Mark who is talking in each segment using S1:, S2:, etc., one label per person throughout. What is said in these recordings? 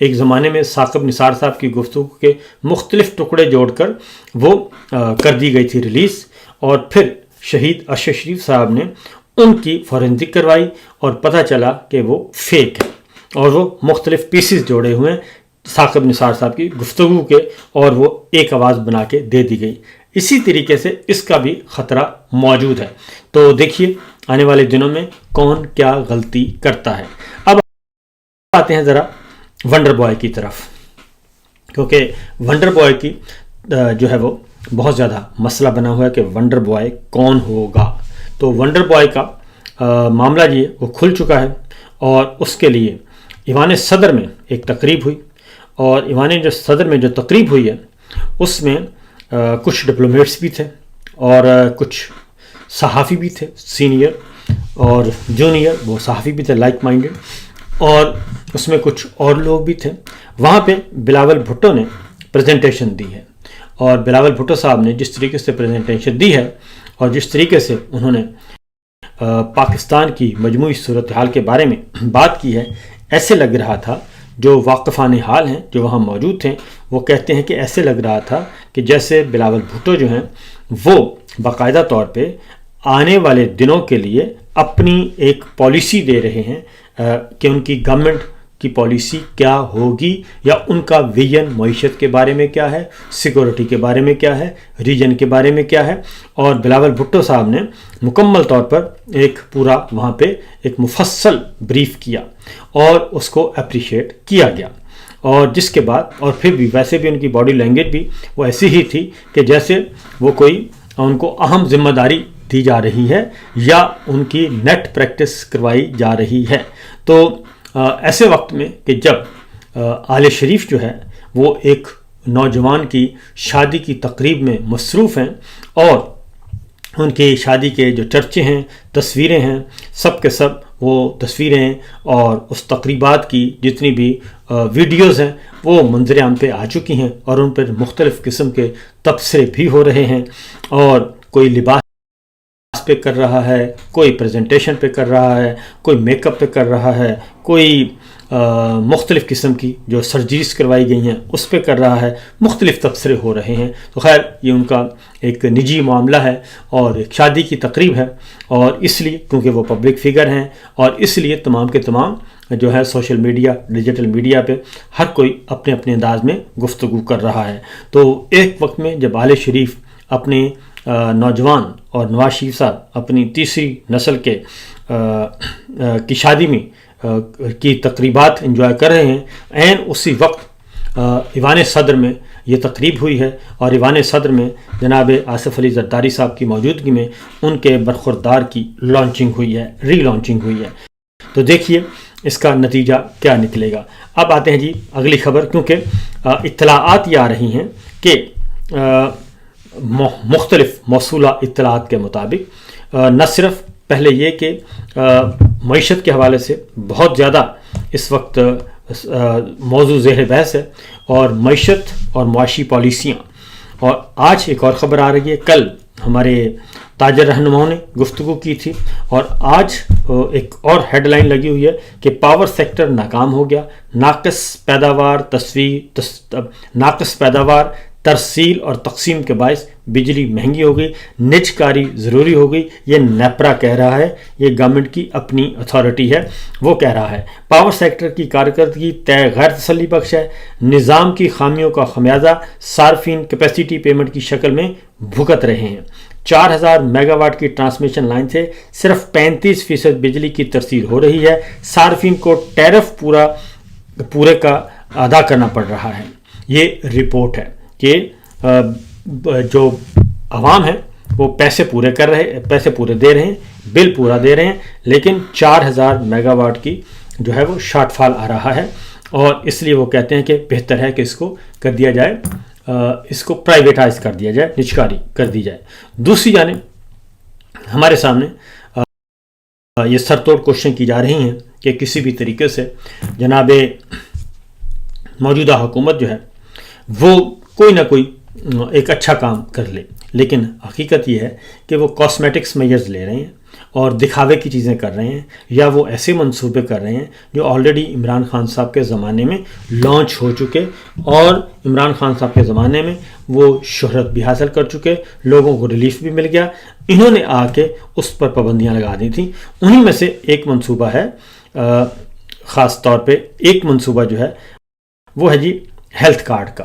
S1: ایک زمانے میں ثاقب نثار صاحب کی گفتگو کے مختلف ٹکڑے جوڑ کر وہ کر دی گئی تھی ریلیز، اور پھر شہید ارشد شریف صاحب نے ان کی فورینسک کروائی اور پتہ چلا کہ وہ فیک ہے، اور وہ مختلف پیسز جوڑے ہوئے ہیں ثاقب نثار صاحب کی گفتگو کے، اور وہ ایک آواز بنا کے دے دی گئی۔ اسی طریقے سے اس کا بھی خطرہ موجود ہے۔ تو دیکھیے آنے والے دنوں میں کون کیا غلطی کرتا ہے۔ اب آتے ہیں ذرا ونڈر بوائے کی طرف، کیونکہ ونڈر بوائے کی جو ہے وہ بہت زیادہ مسئلہ بنا ہوا ہے کہ ونڈر بوائے کون ہوگا۔ تو ونڈر بوائے کا معاملہ یہ وہ کھل چکا ہے، اور اس کے لیے ایوان صدر میں ایک تقریب ہوئی، اور ایوان صدر میں جو تقریب ہوئی ہے اس میں کچھ ڈپلومیٹس بھی تھے اور کچھ صحافی بھی تھے، سینئر اور جونیئر، وہ صحافی بھی تھے لائک مائنڈڈ، اور اس میں کچھ اور لوگ بھی تھے۔ وہاں پہ بلاول بھٹو نے پریزنٹیشن دی ہے، اور بلاول بھٹو صاحب نے جس طریقے سے پریزنٹیشن دی ہے اور جس طریقے سے انہوں نے پاکستان کی مجموعی صورتحال کے بارے میں بات کی ہے، ایسے لگ رہا تھا، جو واقفان حال ہیں جو وہاں موجود تھے وہ کہتے ہیں کہ ایسے لگ رہا تھا کہ جیسے بلاول بھٹو جو ہیں وہ باقاعدہ طور پہ آنے والے دنوں کے لیے اپنی ایک پالیسی دے رہے ہیں کہ ان کی گورنمنٹ کی پالیسی کیا ہوگی، یا ان کا ویژن معیشت کے بارے میں کیا ہے، سیکورٹی کے بارے میں کیا ہے، ریجن کے بارے میں کیا ہے۔ اور بلاول بھٹو صاحب نے مکمل طور پر ایک پورا وہاں پہ ایک مفصل بریف کیا، اور اس کو اپریشیٹ کیا گیا، اور جس کے بعد اور پھر بھی ویسے بھی ان کی باڈی لینگویج بھی وہ ایسی ہی تھی کہ جیسے وہ کوئی ان کو اہم ذمہ داری دی جا رہی ہے یا ان کی نیٹ پریکٹس کروائی جا رہی ہے۔ تو ایسے وقت میں کہ جب آل شریف جو ہے وہ ایک نوجوان کی شادی کی تقریب میں مصروف ہیں، اور ان کی شادی کے جو چرچے ہیں، تصویریں ہیں، سب کے سب وہ تصویریں اور اس تقریبات کی جتنی بھی ویڈیوز ہیں وہ منظر عام پہ آ چکی ہیں، اور ان پر مختلف قسم کے تبصرے بھی ہو رہے ہیں، اور کوئی لباس پہ کر رہا ہے، کوئی پریزنٹیشن پہ کر رہا ہے، کوئی میک اپ پہ کر رہا ہے، کوئی مختلف قسم کی جو سرجریز کروائی گئی ہیں اس پہ کر رہا ہے، مختلف تبصرے ہو رہے ہیں۔ تو خیر یہ ان کا ایک نجی معاملہ ہے اور ایک شادی کی تقریب ہے، اور اس لیے کیونکہ وہ پبلک فگر ہیں، اور اس لیے تمام کے تمام جو ہے سوشل میڈیا، ڈیجیٹل میڈیا پہ ہر کوئی اپنے اپنے انداز میں گفتگو کر رہا ہے۔ تو ایک وقت میں جب آل شریف اپنے نوجوان اور نواز شریف صاحب اپنی تیسری نسل کے کی شادی میں کی تقریبات انجوائے کر رہے ہیں، عین اسی وقت ایوان صدر میں یہ تقریب ہوئی ہے، اور ایوان صدر میں جناب آصف علی زرداری صاحب کی موجودگی میں ان کے برخوردار کی لانچنگ ہوئی ہے، ری لانچنگ ہوئی ہے۔ تو دیکھیے اس کا نتیجہ کیا نکلے گا۔ اب آتے ہیں جی اگلی خبر، کیونکہ اطلاعات یہ آ رہی ہیں کہ مختلف موصولہ اطلاعات کے مطابق نہ صرف پہلے یہ کہ معیشت کے حوالے سے بہت زیادہ اس وقت موضوع زیر بحث ہے، اور معیشت اور معاشی پالیسیاں، اور آج ایک اور خبر آ رہی ہے، کل ہمارے تاجر رہنماؤں نے گفتگو کی تھی، اور آج ایک اور ہیڈ لائن لگی ہوئی ہے کہ پاور سیکٹر ناکام ہو گیا، ناقص پیداوار ترسیل اور تقسیم کے باعث بجلی مہنگی ہو گئی، نج کاری ضروری ہو گئی۔ یہ نیپرا کہہ رہا ہے، یہ گورنمنٹ کی اپنی اتھارٹی ہے، وہ کہہ رہا ہے پاور سیکٹر کی کارکردگی طے غیر تسلی بخش ہے، نظام کی خامیوں کا خمیازہ صارفین کیپیسٹی پیمنٹ کی شکل میں بھگت رہے ہیں۔ 4000 میگا واٹ کی ٹرانسمیشن لائن سے صرف 35% بجلی کی ترسیل ہو رہی ہے، صارفین کو ٹیرف پورے کا ادا کرنا پڑ رہا ہے۔ یہ رپورٹ ہے کہ جو عوام ہے وہ پیسے پورے دے رہے ہیں، بل پورا دے رہے ہیں، لیکن 4000 میگا واٹ کی جو ہے وہ شارٹ فال آ رہا ہے، اور اس لیے وہ کہتے ہیں کہ بہتر ہے کہ اس کو کر دیا جائے، اس کو پرائیویٹائز کر دیا جائے، نجکاری کر دی جائے۔ دوسری جانب ہمارے سامنے یہ سر توڑ کوششیں کی جا رہی ہیں کہ کسی بھی طریقے سے جناب موجودہ حکومت جو ہے وہ کوئی نہ کوئی ایک اچھا کام کر لے، لیکن حقیقت یہ ہے کہ وہ کاسمیٹکس میجرز لے رہے ہیں، اور دکھاوے کی چیزیں کر رہے ہیں یا وہ ایسے منصوبے کر رہے ہیں جو آلریڈی عمران خان صاحب کے زمانے میں لانچ ہو چکے اور عمران خان صاحب کے زمانے میں وہ شہرت بھی حاصل کر چکے, لوگوں کو ریلیف بھی مل گیا. انہوں نے آ کے اس پر پابندیاں لگا دی تھیں. انہی میں سے ایک منصوبہ ہے, خاص طور پہ ایک منصوبہ جو ہے وہ ہے جی ہیلتھ کارڈ کا.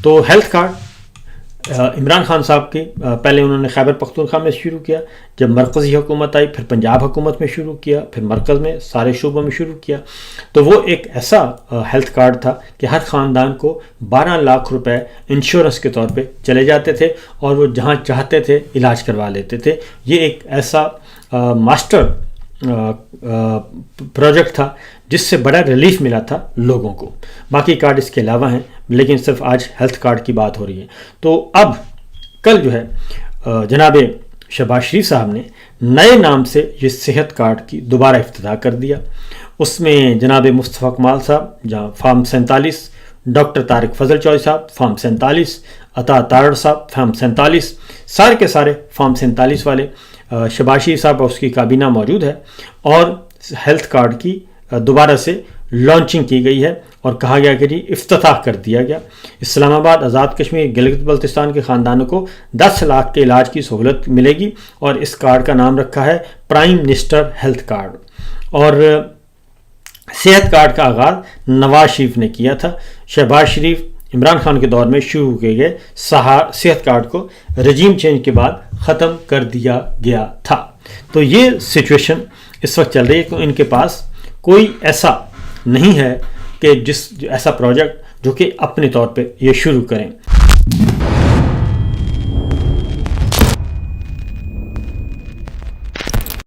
S1: تو ہیلتھ کارڈ عمران خان صاحب کی پہلے انہوں نے خیبر پختونخوا میں شروع کیا, جب مرکزی حکومت آئی پھر پنجاب حکومت میں شروع کیا, پھر مرکز میں سارے شعبوں میں شروع کیا. تو وہ ایک ایسا ہیلتھ کارڈ تھا کہ ہر خاندان کو 12 لاکھ روپے انشورنس کے طور پہ چلے جاتے تھے اور وہ جہاں چاہتے تھے علاج کروا لیتے تھے. یہ ایک ایسا ماسٹر پروجیکٹ تھا جس سے بڑا ریلیف ملا تھا لوگوں کو. باقی کارڈ اس کے علاوہ ہیں لیکن صرف آج ہیلتھ کارڈ کی بات ہو رہی ہے. تو اب کل جو ہے جناب شہباز شریف صاحب نے نئے نام سے یہ صحت کارڈ کی دوبارہ افتتاح کر دیا. اس میں جناب مصطفیٰ کمال صاحب جہاں فارم 47, ڈاکٹر طارق فضل چوہدری صاحب فارم 47, عطا تارڑ صاحب فارم 47, سارے کے سارے فارم 47 والے, شہباز شریف صاحب اور اس کی کابینہ موجود ہے اور ہیلتھ کارڈ کی دوبارہ سے لانچنگ کی گئی ہے اور کہا گیا کہ جی افتتاح کر دیا گیا. اسلام آباد, آزاد کشمیر, گلگت بلتستان کے خاندانوں کو 10 لاکھ کے علاج کی سہولت ملے گی اور اس کارڈ کا نام رکھا ہے پرائم منسٹر ہیلتھ کارڈ. اور صحت کارڈ کا آغاز نواز شریف نے کیا تھا. شہباز شریف عمران خان کے دور میں شروع کیے گئے صحت کارڈ کو رجیم چینج کے بعد ختم کر دیا گیا تھا. تو یہ سچویشن اس وقت چل رہی ہے کہ ان کے پاس کوئی ایسا نہیں ہے کہ ایسا پروجیکٹ جو کہ اپنے طور پہ یہ شروع کریں.